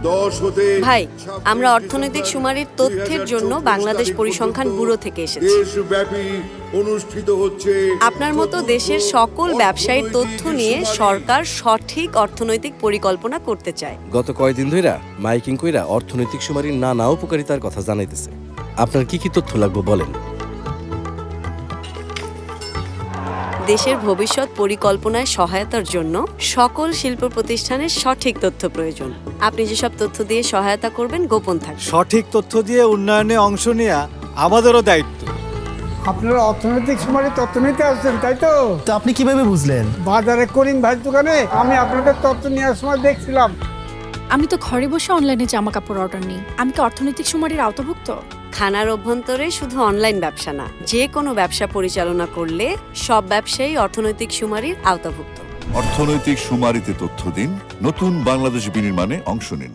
10 হতে ভাই, আমরা অর্থনৈতিক সুমারির তথ্যের জন্য বাংলাদেশ পরিসংখ্যান ব্যুরো থেকে এসেছি। দেশব্যাপী অনুষ্ঠিত হচ্ছে আপনার মতো দেশের সকল ব্যবসায়ীর তথ্য নিয়ে সরকার সঠিক অর্থনৈতিক পরিকল্পনা করতে চায়। গত কয়েকদিন ধইরা মাইকিং কইরা অর্থনৈতিক সুমারির নানা উপকারিতার কথা জানাইতেছে। আপনার কি কি তথ্য লাগবে বলেন। দেশের ভবিষ্যৎ পরিকল্পনায় সহায়তার জন্য সকল শিল্প প্রতিষ্ঠানের সঠিক তথ্য প্রয়োজন। আপনি যেসব তথ্য দিয়ে সহায়তা করবেন গোপন থাকবে। সঠিক তথ্য দিয়ে উন্নয়নে অংশ নেওয়া আমাদেরও দায়িত্ব। আপনারা অর্থনৈতিক সুমারি তথ্য নিতে আসছেন, তাই তো? তো আপনি কিভাবে বুঝলেন? বাজারে করিম ভাই দোকানে আমি আপনাদের তথ্য নেওয়ার সময় দেখছিলাম। আমি তো ঘরে বসে অনলাইনে জামা কাপড় অর্ডার নিই। আমি কি অর্থনৈতিক সুমারির আওতাভুক্ত? খানার অভ্যন্তরে শুধু অনলাইন ব্যবসা না, যে কোনো ব্যবসা পরিচালনা করলে সব ব্যবসায়ী অর্থনৈতিক সুমারির আওতাভুক্ত। অর্থনৈতিক সুমারিতে তথ্য দিন, নতুন বাংলাদেশ বিনির্মাণে অংশ নিন।